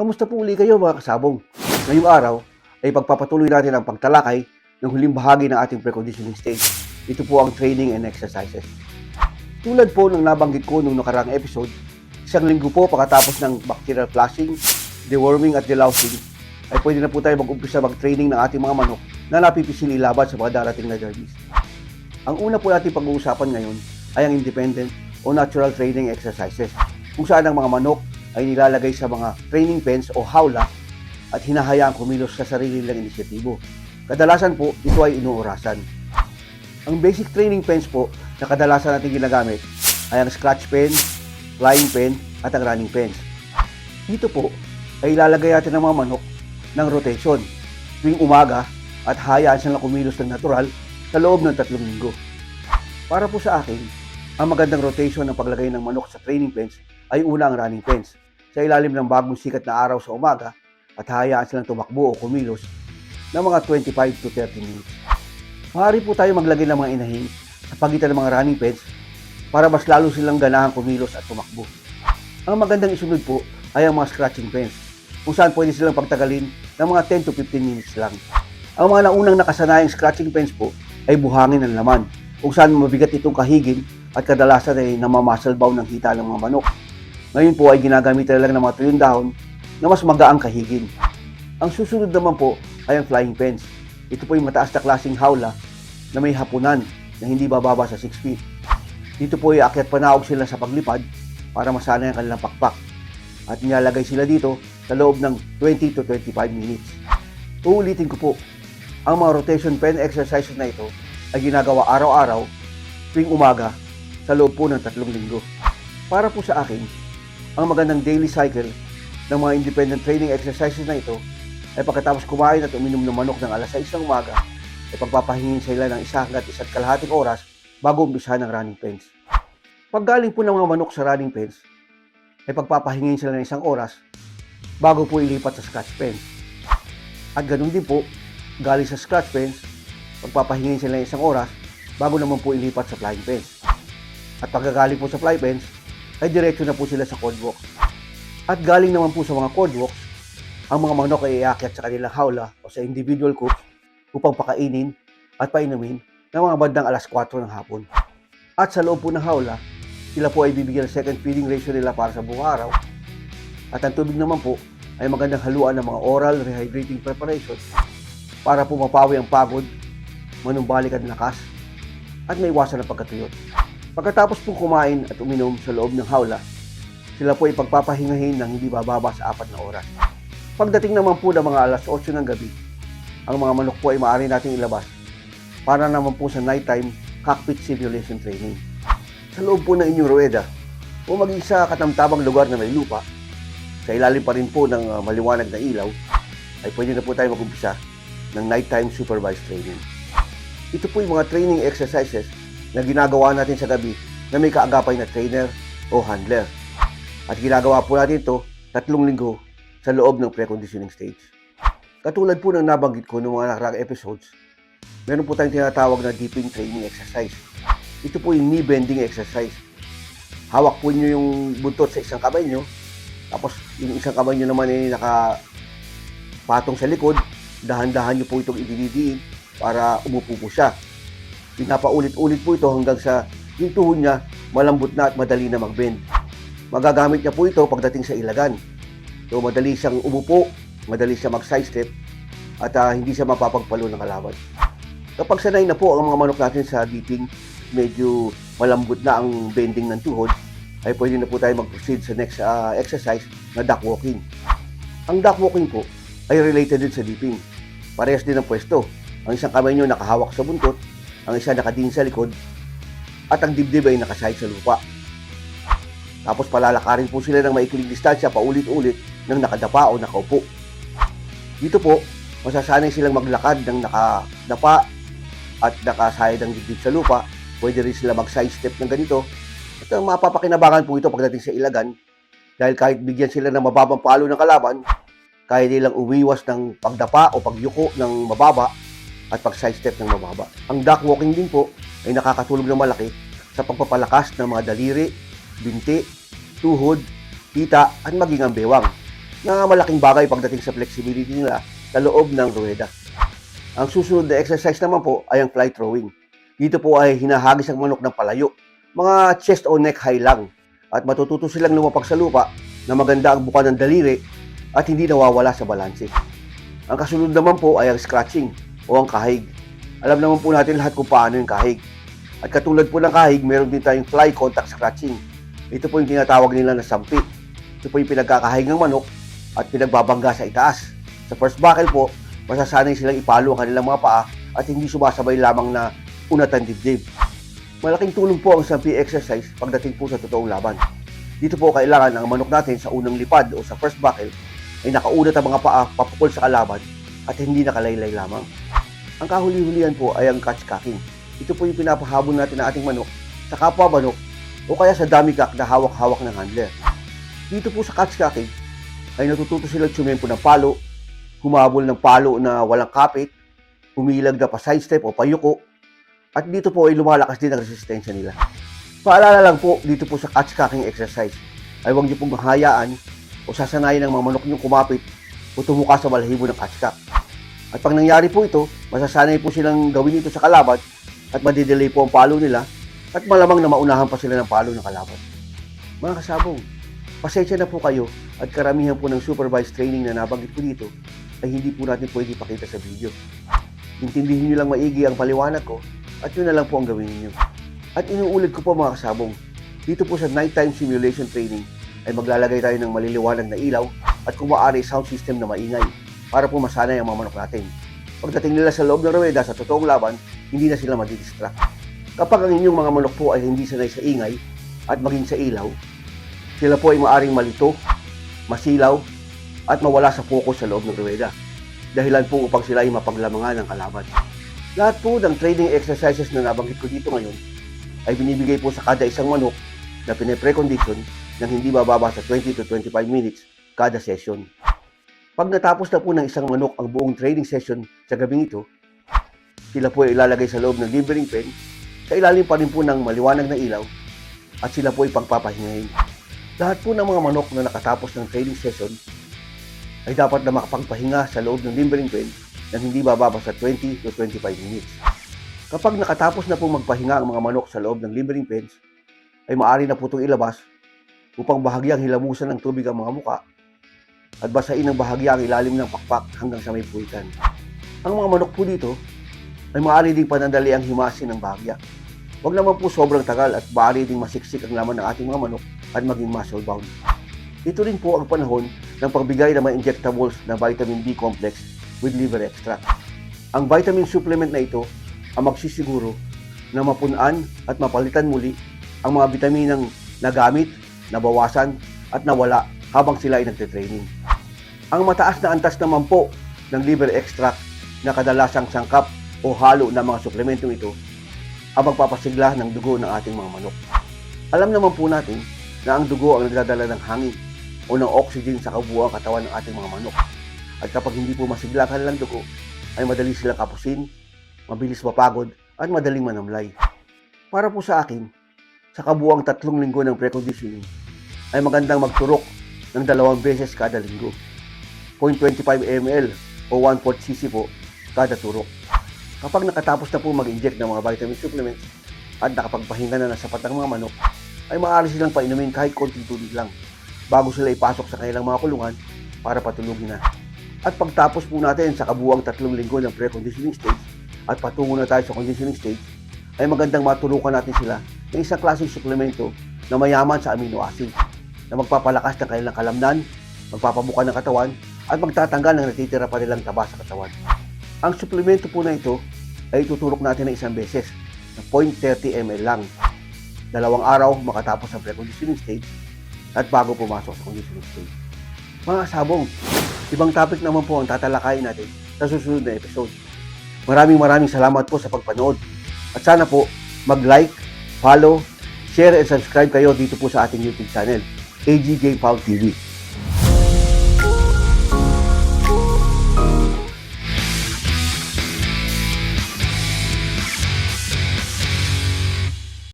Kamusta po uli kayo mga kasabong? Ngayong araw ay pagpapatuloy natin ang pagtalakay ng huling bahagi ng ating preconditioning stage. Ito po ang training and exercises. Tulad po ng nabanggit ko nung nakaraang episode, isang linggo po pagkatapos ng bacterial flushing, deworming at delousing, ay pwede na po tayo mag-umpisa mag-training ng ating mga manok na napipisil ilaban sa mga darating na derbies. Ang una po natin pag-uusapan ngayon ay ang independent o natural training exercises, kung saan ang mga manok ay nilalagay sa mga training pens o hawla at hinahayaang kumilos sa sarili nilang inisyatibo. Kadalasan po, ito ay inuurasan. Ang basic training pens po na kadalasan natin ginagamit ay ang scratch pen, flying pen at ang running pens. Dito po ay ilalagay natin ang mga manok ng rotation tuwing umaga at hayaan silang kumilos ng natural sa loob ng 3 linggo. Para po sa akin, ang magandang rotation ng paglagay ng manok sa training pens ay una ang running pens sa ilalim ng bagong sikat na araw sa umaga at hayaan silang tumakbo o kumilos ng mga 25 to 30 minutes. Maaari po tayo maglagay ng mga inahin sa pagitan ng mga running pens para mas lalo silang ganahang kumilos at tumakbo. Ang magandang isunod po ay ang mga scratching pens, kung saan pwede silang pagtagalin ng mga 10 to 15 minutes lang. Ang mga naunang nakasanayang scratching pens po ay buhangin ng laman, kung saan mabigat itong kahigin at kadalasan ay namamuscle bound ng hita ng mga manok. Ngayon po ay ginagamitan lang ng mga tuyong dahon na mas magaang kahigin. Ang susunod naman po ay ang flying pens. Ito po yung mataas na klaseng hawla na may hapunan na hindi bababa sa 6 feet. Dito po ay aakyat panaog sila sa paglipad para masanay ang kanilang pakpak. At nilalagay sila dito sa loob ng 20 to 25 minutes. Uulitin ko po, ang mga rotation pen exercises na ito ay ginagawa araw-araw tuwing umaga sa loob po ng 3 linggo. Para po sa akin, ang magandang daily cycle ng mga independent training exercises na ito ay pagkatapos kumain at uminom ng manok ng alas 6 ng umaga, ay pagpapahingin sila ng 1 hanggat 1.5 oras bago umpisahan ng running pens. Pag galing po ng mga manok sa running pens, ay pagpapahingin sila ng 1 oras bago po ilipat sa scratch pens. At ganoon din po, galing sa scratch pens, pagpapahingin sila ng 1 oras bago naman po ilipat sa flying pens. At pagkagaling po sa fly pens, ay diretso na po sila sa cord walks. At galing naman po sa mga cord walks, ang mga manok ay iakyat sa kanilang hawla o sa individual coops upang pakainin at painumin ng mga bandang alas 4 ng hapon. At sa loob po ng hawla, sila po ay bibigyan ng second feeding ratio nila para sa buong araw. At ang tubig naman po ay magandang haluan ng mga oral rehydrating preparations para po mapawi ang pagod, manumbalik ang lakas, at maiwasan ang pagkatuyot. Pagkatapos po kumain at uminom sa loob ng hawla, sila po ay pagpapahingahin ng hindi bababa sa 4 na oras. Pagdating naman po ng mga alas 8 ng gabi, ang mga manok po ay maaari nating ilabas para naman po sa nighttime cockpit simulation training. Sa loob po ng inyong rueda o maging sa katamtabang lugar na may lupa, sa ilalim pa rin po ng maliwanag na ilaw, ay pwede na po tayo mag-umpisa ng nighttime supervised training. Ito po yung mga training exercises na ginagawa natin sa gabi na may kaagapay na trainer o handler. At ginagawa po natin ito 3 linggo sa loob ng preconditioning stage. Katulad po ng nabanggit ko ng mga nakaraang episodes, meron po tayong tinatawag na dipping training exercise. Ito po yung knee bending exercise. Hawak po nyo yung buntot sa isang kamay nyo, tapos yung isang kamay nyo naman ay nakapatong sa likod, dahan-dahan nyo po itong ididiin para umupo po siya. Pinapaulit-ulit po ito hanggang sa yung tuhod niya malambot na at madali na mag-bend. Magagamit niya po ito pagdating sa ilagan. So madali siyang umupo, madali siyang mag-side step, at hindi siya mapapagpalo ng kalaban. Kapag sanay na po ang mga manok natin sa dipping, medyo malambot na ang bending ng tuhod, ay pwede na po tayo mag-proceed sa next exercise na duck walking. Ang duck walking po ay related din sa dipping. Parehas din ang pwesto. Ang isang kamay nyo nakahawak sa buntot, ang isa nakadiin sa likod, at ang dibdib ay nakasahid sa lupa. Tapos palalakarin po sila ng maikling distansya paulit-ulit ng nakadapa o nakaupo. Dito po, masasanay silang maglakad ng nakadapa at nakasahid ang dibdib sa lupa. Pwede rin sila mag-side step ng ganito. At ang mapapakinabangan po ito pagdating sa ilagan, dahil kahit bigyan sila ng mababang palo ng kalaban, kaya nilang umiwas ng pagdapa o pagyuko ng mababa at pag-side step ng mababa. Ang duck walking din po ay nakakatulong ng malaki sa pagpapalakas ng mga daliri, binti, tuhod, hita at maging ang bewang. na malaking bagay pagdating sa flexibility nila sa loob ng ruweda. Ang susunod na exercise naman po ay ang fly throwing. Dito po ay hinahagis ang manok ng palayo, mga chest o neck high lang, at matututo silang lumapag sa lupa na maganda ang buka ng daliri at hindi nawawala sa balanse. Ang kasunod naman po ay ang scratching o ang kahig. Alam naman po natin lahat kung paano yung kahig. At katulad po ng kahig, meron din tayong fly contact scratching. Ito po yung tinatawag nila na sampi. Ito po yung pinagkakahig ng manok at pinagbabangga sa itaas. Sa first buckle po, masasanay silang ipalo ang kanilang mga paa at hindi sumasabay lamang na unat ang dibdib. Malaking tulong po ang sampi exercise pagdating po sa totoong laban. Dito po kailangan ang manok natin sa unang lipad o sa first buckle ay nakaunat ang mga paa papukol sa kalaban at hindi nakalaylay lamang. Ang kahuli-hulihan po ay ang catch cocking. Ito po yung pinapahabol natin ng ating manok sa kapwa manok o kaya sa dummy cock na hawak-hawak ng handler. Dito po sa catch cocking ay natututo silang tsumempo ng palo, humabol ng palo na walang kapit, humilag na pa sidestep o payuko, at dito po ay lumalakas din ang resistensya nila. Paalala lang po, dito po sa catch cocking exercise ay huwag niyo pong mahayaan o sasanayin ng mga manok niyong kumapit o tumuka sa balahibo ng catch cock. At pag nangyari po ito, masasanay po silang gawin ito sa kalaban at madidelay po ang palo nila at malamang na maunahan pa sila ng palo ng kalaban. Mga kasabong, pasensya na po kayo at karamihan po ng supervised training na nabanggit po dito ay hindi po natin pwede ipakita sa video. Intindihin nyo lang maigi ang paliwanag ko at yun na lang po ang gawin niyo. At inuulit ko po mga kasabong, dito po sa nighttime simulation training ay maglalagay tayo ng maliliwanag na ilaw at kung maaari sound system na maingay para po masanay ang mga manok natin. Pagdating nila sa loob ng ruweda sa totoong laban, hindi na sila madidistract. Kapag ang inyong mga manok po ay hindi sanay sa ingay at maging sa ilaw, sila po ay maaring malito, masilaw, at mawala sa focus sa loob ng ruweda. Dahilan po upang sila ay mapaglamangan ng kalaban. Lahat po ng training exercises na nabanggit ko dito ngayon ay binibigay po sa kada isang manok na pine-precondition ng hindi bababa sa 20 to 25 minutes kada session. Pag natapos na po ng isang manok ang buong training session sa gabing ito, sila po ay ilalagay sa loob ng limbering pen, sa ilalim pa rin po ng maliwanag na ilaw, at sila po ay pagpapahingahin. Lahat po ng mga manok na nakatapos ng training session ay dapat na makapagpahinga sa loob ng limbering pen ng hindi bababa sa 20 to 25 minutes. Kapag nakatapos na po magpahinga ang mga manok sa loob ng limbering pens, ay maaari na po itong ilabas upang bahagyang hilamusan ng tubig ang mga muka at basain ng bahagya ang ilalim ng pakpak hanggang sa may puwitan. Ang mga manok po dito ay maaari ding panandali ang himasin ng bahagya. Huwag naman po sobrang tagal at maaari ding masiksik ang laman ng ating mga manok at maging muscle bound. Ito rin po ang panahon ng pagbigay ng mga injectables na vitamin B complex with liver extract. Ang vitamin supplement na ito ang magsisiguro na mapunan at mapalitan muli ang mga bitaminang nagamit, nabawasan at nawala habang sila ay nagte-training. Ang mataas na antas naman po ng liver extract na kadalasang sangkap o halo ng mga suplementong ito ang magpapasigla ng dugo ng ating mga manok. Alam naman po natin na ang dugo ang nagdadala ng hangin o ng oxygen sa kabuuang katawan ng ating mga manok. At kapag hindi po masigla ang kanilang dugo, ay madali silang kapusin, mabilis mapagod at madaling manamlay. Para po sa akin, sa kabuuang 3 linggo ng preconditioning, ay magandang magturok ng 2 beses kada linggo. 0.25 ml o 1/4 cc po kada turok. Kapag nakatapos na po mag-inject ng mga vitamin supplements at nakapagpahinga na ng sapat ng mga manok, ay maaari silang painumin kahit konting tubig lang bago sila ipasok sa kanilang mga kulungan para patulugin na. At pagtapos po natin sa kabuuang 3 linggo ng pre-conditioning stage at patungo na tayo sa conditioning stage, ay magandang maturukan natin sila ng isang klaseng suplemento na mayaman sa amino acid na magpapalakas ng kanilang kalamnan, magpapabuka ng katawan at magtatanggal ng natitira pa nilang taba sa katawan. Ang suplemento po na ito ay ituturok natin ng 1 beses na 0.30 ml lang. 2 araw makatapos ang pre-conditioning stage at bago pumasok sa conditioning stage. Mga sabong, ibang topic naman po ang tatalakayin natin sa susunod na episode. Maraming salamat po sa pagpanood. At sana po mag-like, follow, share and subscribe kayo dito po sa ating YouTube channel, AG Game Foul TV.